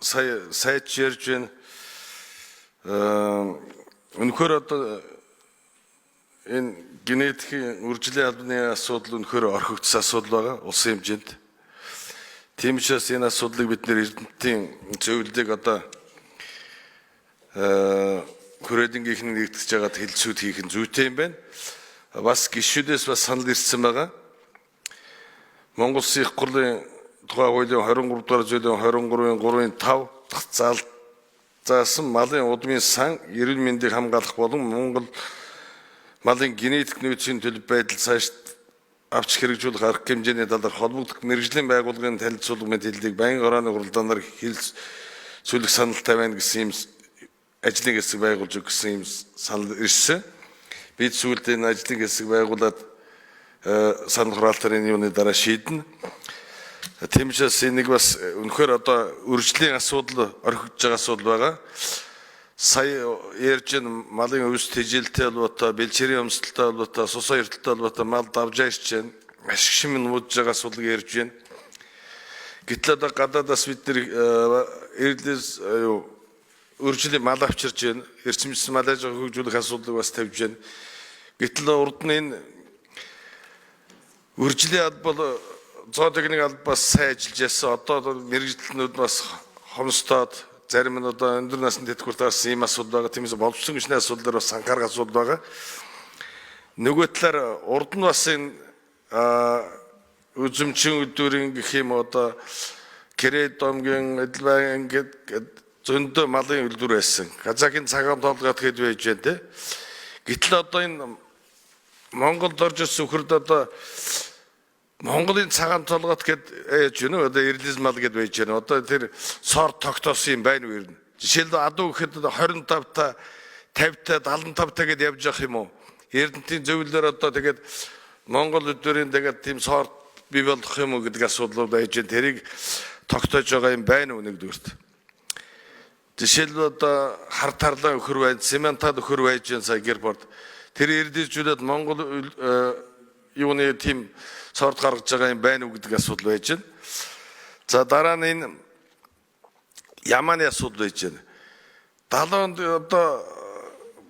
сайд ярьж байна. Үнэхээр одоо энэ генетикийн үржилийн албаны асуудал үнэхээр орхигдсан асуудал байгаа улсын хэмжээнд. Тийм учраас энэ асуудлыг бид нэр эрдэмтдийн зөвлөлийг одоо хүрээлэнгийнх нь нэгтгэж байгаад хэлэлцүүд хийх нь зүйтэй юм байна. Бас гишүүдээс бас санал ирсэн байгаа. Монгол Улсын их хурлын тухай хуулийн 23 дугаар зүйлийн 23-ын 3-5 заасан малын удмын сан, эрүүл мэндийг хамгаалах болон Монгол малын генетик нөөцийн төлөв байдал цааш авч хэрэгжүүлэх арга хэмжээний талаар холбогдох мэргэжлийн байгууллагын танилцуулга мэдээллийг байнгын орооны хуралдаанаар хэлэлцүүлэх саналтай байна гэсэн юм ажлын хэсэг байгуулж өгсөн юм санал ирсэн. Бид сүүлд энэ ажлын хэсэг байгуулад санал хураалтаар энэ юуны дараа шийднэ. Тийм учраас энийг бас үнэхээр одоо үржлийн асуудал орхигдож байгаа асуудал байгаа. Сая ярьж энэ малын өвс тэжилтэй холбоотой, бэлчээрийн өмсөлттэй холбоотой, сусаа эрдэлтэй холбоотой мал давж ирж байна. Ашиг шим нүүдж байгаа асуудал ярьж байна. Гэтэл одоо гадаадаас бид нэр эрлээс үржлийн мал авчирж байна. Эрчимсэн мал аж ахуйг хөгжүүлэх асуудлыг бас тавьж байна. Гэтэл урд нь энэ үржлийн албал зоотехник албаас сайн ажиллаж яасан. Одоо мэргэжлэнүүд бас хомстоод зарим нь одоо өндөр насны тэтгэврт гарсан ийм асуудал байгаа. Тиймээс боловсон гүшний асуудлаар бас анхаарах асуудал байгаа. Нөгөө талаар урд нь бас энэ үзэмчин өдөрийн гэх юм одоо Кэрэ домгийн эдлбайн ингээд зөндөө малын үлдвэр байсан. Казакийн цагаан толгойд хэд байж байна те. Гэтэл одоо энэ Монголд орж ирсэн үхэрд одоо Монголын цагаан толгойд гээд яаж вэ? Одоо эрлиз мал гээд байж байна. Одоо тэр сор тогтоосон юм байна уу ер нь? Жишээлбэл адуу гэхэд 25 та 50 та 75 та гээд явж явах юм уу? Эрдэнтийн зөвлөлөөр одоо тэгээд Монгол өдөрийн тэгээд тийм сор бий болох юм уу гэдэг асуудлууд байж байна. Тэрийг тогтоож байгаа юм байна уу нэгдүгürt. Жишээлбэл одоо хар тарлаа өхөр байна, цементад өхөр байж байна сая гэрборд. Тэр эрдэлжүүлээд Монгол юуны тийм сорд гаргаж байгаа юм байна уу гэдэг асуудал байж байна. За дараа нь энэ Яманы асуудал байж байна. 70-нд одоо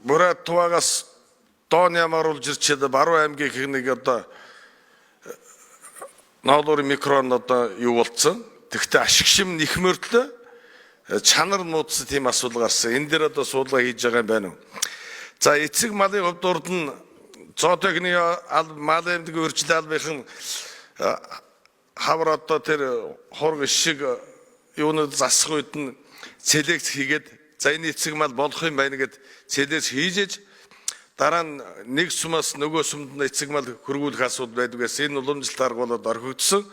Бурат Туваагаас Дон ямааруулж ирчээд Баруун аймгийн их нэг одоо ноолуурын микрон одоо юу болцсон. Тэгвэл ашиг шим нэхмөртлөө чанар нууцсан тийм асуудал гарсан. Энэ дээр одоо судалгаа хийж байгаа юм байна уу? За эцэг малын хувьд урд нь зоотехник мал аймгийн үржилийн албахийн хавар одоо тэр хург шиг юунууд засах үед нь селекц хийгээд за энэ эцэг мал болох юм байна гэд селекц хийж дараа нь нэг сумаас нөгөө сумд нь эцэг мал хөргүүлэх асуудал байдгаас энэ уламжлалт арга болоод орхигдсон.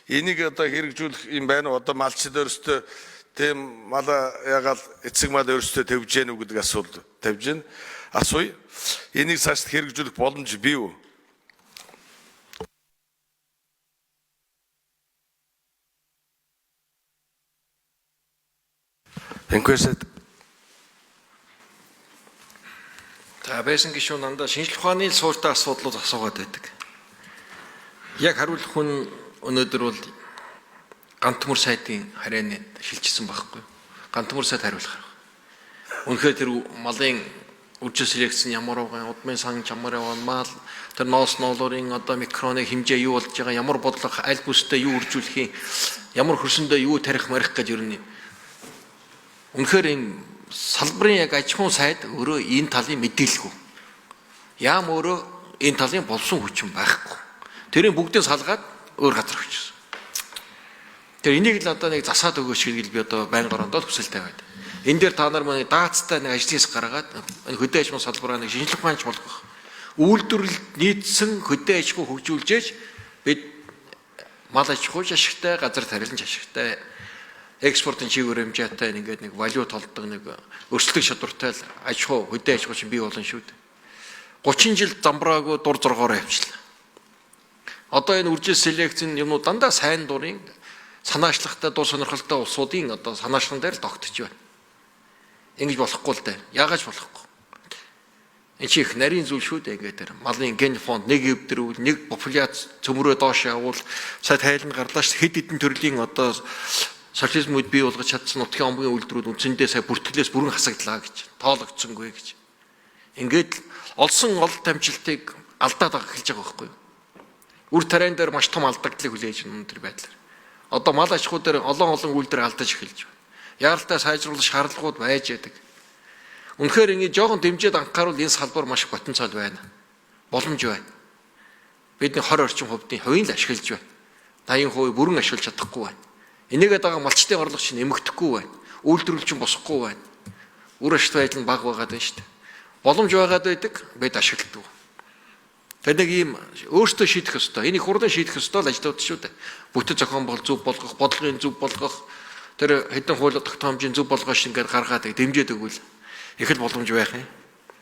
Энийг одоо хэрэгжүүлэх юм байна уу? Одоо малчид өөрсдөө тийм мала ягаал эцэг мал өөрсдөө тавьж гэнэ үү гэдэг асуудал тавьж гэнэ. Асууя. Энийг цааш хэрэгжүүлэх боломж бий үү? Энэхээс За байсан гишүүн дандаа шинжлэх ухааны суурьтай асуудлууд асуугаад байдаг. Яг хариулах хүн өнөөдөр бол Гантмөр сайдын харианы шилжчихсэн байхгүй. Гантмөр сайд хариулах. Үнэхээр тэр малын үржил селекцийн ямар байгаа, удмын сан ямар байгаа, мал тэр ноос ноолорын одоо микроны хэмжээ юу болж байгаа, ямар бодлого аль бүстэй юу үржүүлэх юм, ямар хөрсөндөө юу тарих марих гэж юу нэ. Үнэхээр энэ салбарын яг аж ахуйн сайд өөрөө энэ талын мэдээлгүй. Яам өөрөө энэ талын болсон хүчин байхгүй. Тэрийн бүгдийг салгаад өөр газар өгчихсөн. Тэр энийг л одоо нэг засаад өгөөч гэж би одоо байнга орондоо хүсэлтэй байна. Энэ дээр та нар манай даацтай нэг ажлаас гаргаад хөдөө аж ахуйн салбараа нэг шинжлэх ухаанч болгох. Үйлдвэрлэлд нийцсэн хөдөө аж ахуй хөгжүүлжээж бид мал аж ахуйч ашигтай, газар тарилж ашигтай, экспортын чигээр хэмжээтэй ингээд нэг валют толдог нэг өрсөлдөх чадвартай аж ахуй хөдөө аж ахуйч бий болно шүү дээ. 30 жил замбраагүй дур зоргоор явчихлаа. Одоо энэ үржил селекцийн юмнууд дандаа сайн дурын санаачлагтай дур сонирхолтой улсуудын одоо санаачлан дээр л тогтчих байна. Ингэж болохгүй л дээ. Яагаад болохгүй? Энэ чи их нарийн зүйл шүү дээ ингээд тэр малын ген фонд нэг өвдрүүл нэг популяц цөмрөө доош явуул сая тайлан гарлаа ш хэд хэдэн төрлийн одоо социализмыг бий болгож чадсан нутгийн омгийн үйлдвэрүүд үндсэндээ сая бүртгэлээс бүрэн хасагдлаа гэж, тоологдсонгүй гэж. Ингээд олсон олд амжилтыг алдаад байгаа эхэлж байгаа байхгүй юу? Үр тариан дээр маш том алдагдлыг хүлээж байна өнөөдөр байдлаар. Одоо мал аж ахуй дээр олон үйлдвэр алдаж эхэлж байна. Яаралтай сайжруулах шаардлагууд байж байдаг. Үнэхээр ингэ жоохон дэмжиж анхааруул энэ салбар маш потенциал байна. Боломж байна. Бидний 20 орчим хувийн л ашиглаж байна. 80% бүрэн ашиглаж чадахгүй байна. Энийгээд байгаа малчтын орлого чинь нэмэгдэхгүй байна. Үйлдвэрлэл чинь босохгүй байна. Үр ашигт байдал нь бага байгаад байна шүү дээ. Боломж байгаад байдаг, бид ашигладаг. Тэр нэг ийм өөртөө шийдэх ёстой. Энийг хурлын шийдэх ёстой л ажлууд шүү дээ. Бүтэц зохион байгуулалт зөв болгох, бодлогын зөв болгох, тэр хэдэн хууль тогтоомжийн зөв болгооч ингээд гаргаад дэмжиж өгвөл их л боломж байх юм.